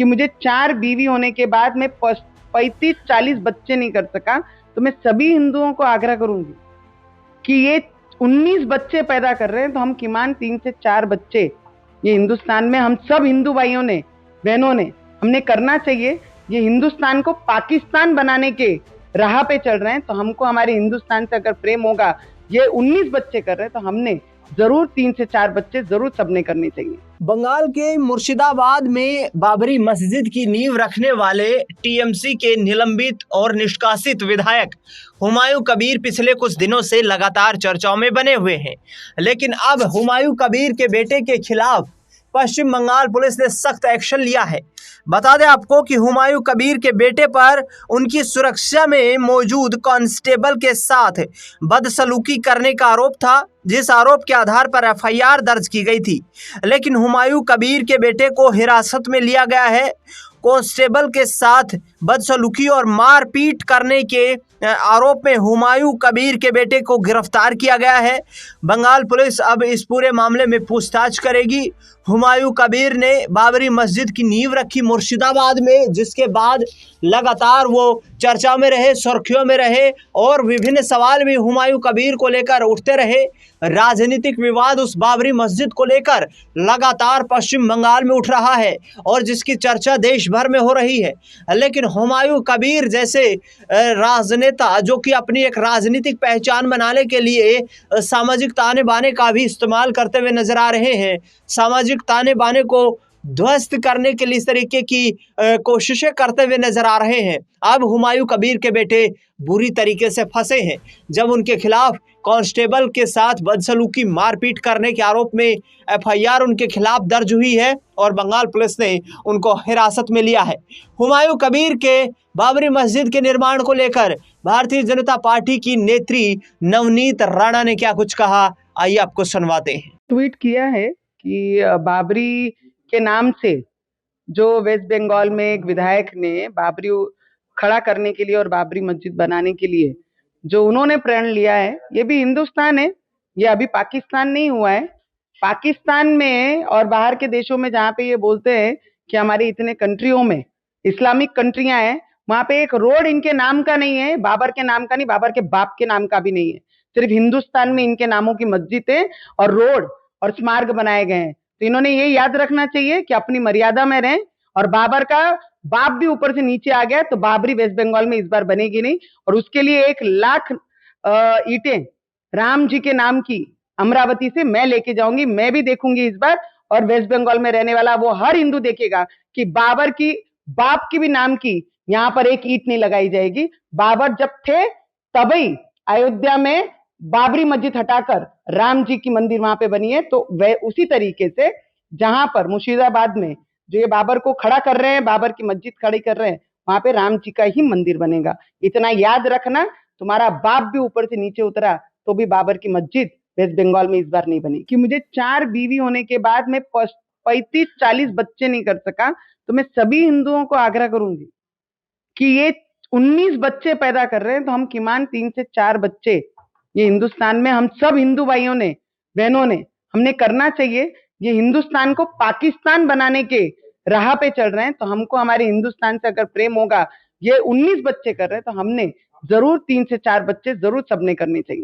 कि मुझे 4 बीवी होने के बाद मैं 35-40 बच्चे नहीं कर सका, तो मैं सभी हिंदुओं को आग्रह करूंगी कि ये 19 बच्चे पैदा कर रहे हैं तो हम किमान 3 से 4 बच्चे ये हिंदुस्तान में हम सब हिंदू भाइयों ने, बहनों ने, हमने करना चाहिए। ये हिंदुस्तान को पाकिस्तान बनाने के राह पे चल रहे हैं, तो हमको हमारे हिंदुस्तान से अगर प्रेम होगा, ये 19 बच्चे कर रहे हैं तो हमने जरूर 3 से 4 बच्चे जरूर सबने करने चाहिए। बंगाल के मुर्शिदाबाद में बाबरी मस्जिद की नींव रखने वाले टीएमसी के निलंबित और निष्कासित विधायक हुमायूं कबीर पिछले कुछ दिनों से लगातार चर्चाओं में बने हुए हैं, लेकिन अब हुमायूं कबीर के बेटे के खिलाफ पश्चिम बंगाल पुलिस ने सख्त एक्शन लिया है। बता दें आपको कि हुमायूं कबीर के बेटे पर उनकी सुरक्षा में मौजूद कांस्टेबल के साथ बदसलूकी करने का आरोप था, जिस आरोप के आधार पर एफआईआर दर्ज की गई थी। लेकिन हुमायूं कबीर के बेटे को हिरासत में लिया गया है। कांस्टेबल के साथ बदसलूकी और मारपीट करने के आरोप में हुमायूं कबीर के बेटे को गिरफ्तार किया गया है। बंगाल पुलिस अब इस पूरे मामले में पूछताछ करेगी। हुमायूं कबीर ने बाबरी मस्जिद की नींव रखी मुर्शिदाबाद में, जिसके बाद लगातार वो चर्चा में रहे, सुर्खियों में रहे और विभिन्न सवाल भी हुमायूं कबीर को लेकर उठते रहे। राजनीतिक विवाद उस बाबरी मस्जिद को लेकर लगातार पश्चिम बंगाल में उठ रहा है और जिसकी चर्चा देश भर में हो रही है। लेकिन हुमायूं कबीर जैसे राजनेता जो कि अपनी एक राजनीतिक पहचान बनाने के लिए सामाजिक ताने बाने का भी इस्तेमाल करते हुए नजर आ रहे हैं, सामाजिक ताने बाने को ध्वस्त करने के लिए इस तरीके की कोशिशें करते हुए नजर आ रहे हैं। अब हुमायूं कबीर के बेटे बुरी तरीके से फंसे हैं, जब उनके खिलाफ कांस्टेबल के साथ बदसलूकी मारपीट करने के आरोप में एफआईआर उनके खिलाफ दर्ज हुई है और बंगाल पुलिस ने उनको हिरासत में लिया है। हुमायूं कबीर के बाबरी मस्जिद के निर्माण को लेकर भारतीय जनता पार्टी की नेत्री नवनीत राणा ने क्या कुछ कहा, आइए आपको सुनवाते हैं। ट्वीट किया है कि बाबरी के नाम से जो वेस्ट बंगाल में एक विधायक ने बाबरी खड़ा करने के लिए और बाबरी मस्जिद बनाने के लिए जो उन्होंने प्रण लिया है, ये भी हिंदुस्तान है, ये अभी पाकिस्तान नहीं हुआ है। पाकिस्तान में और बाहर के देशों में जहाँ पे ये बोलते हैं कि हमारी इतने कंट्रियों में इस्लामिक कंट्रियां हैं, वहां पे एक रोड इनके नाम का नहीं है, बाबर के नाम का नहीं, बाबर के बाप के नाम का भी नहीं है। सिर्फ हिंदुस्तान में इनके नामों की मस्जिद है और रोड और स्मारक बनाए गए हैं। तो इन्होंने ये याद रखना चाहिए कि अपनी मर्यादा में रहें। और बाबर का बाप भी ऊपर से नीचे आ गया तो बाबरी वेस्ट बंगाल में इस बार बनेगी नहीं। और उसके लिए 1 लाख ईंटें राम जी के नाम की अमरावती से मैं लेके जाऊंगी, मैं भी देखूंगी इस बार। और वेस्ट बंगाल में रहने वाला वो हर हिंदू देखेगा कि बाबर की बाप की भी नाम की यहाँ पर एक ईंट नहीं लगाई जाएगी। बाबर जब थे तभी अयोध्या में बाबरी मस्जिद हटाकर राम जी की मंदिर वहां पे बनी है। तो वह उसी तरीके से जहां पर मुर्शिदाबाद में जो ये बाबर को खड़ा कर रहे हैं, बाबर की मस्जिद खड़ी कर रहे हैं, वहां पे राम जी का ही मंदिर बनेगा। इतना याद रखना, तुम्हारा बाप भी ऊपर से नीचे उतरा तो भी बाबर की मस्जिद वेस्ट बंगाल में इस बार नहीं बनी। कि मुझे 4 बीवी होने के बाद मैं 35-40 बच्चे नहीं कर सका, तो मैं सभी हिंदुओं को आग्रह करूंगी कि ये 19 बच्चे पैदा कर रहे हैं तो हम किमान 3 से 4 बच्चे ये हिंदुस्तान में हम सब हिंदू भाइयों ने, बहनों ने, हमने करना चाहिए। ये हिंदुस्तान को पाकिस्तान बनाने के राह पे चल रहे हैं, तो हमको हमारे हिंदुस्तान से अगर प्रेम होगा, ये 19 बच्चे कर रहे हैं तो हमने जरूर 3 से 4 बच्चे जरूर सबने करने चाहिए।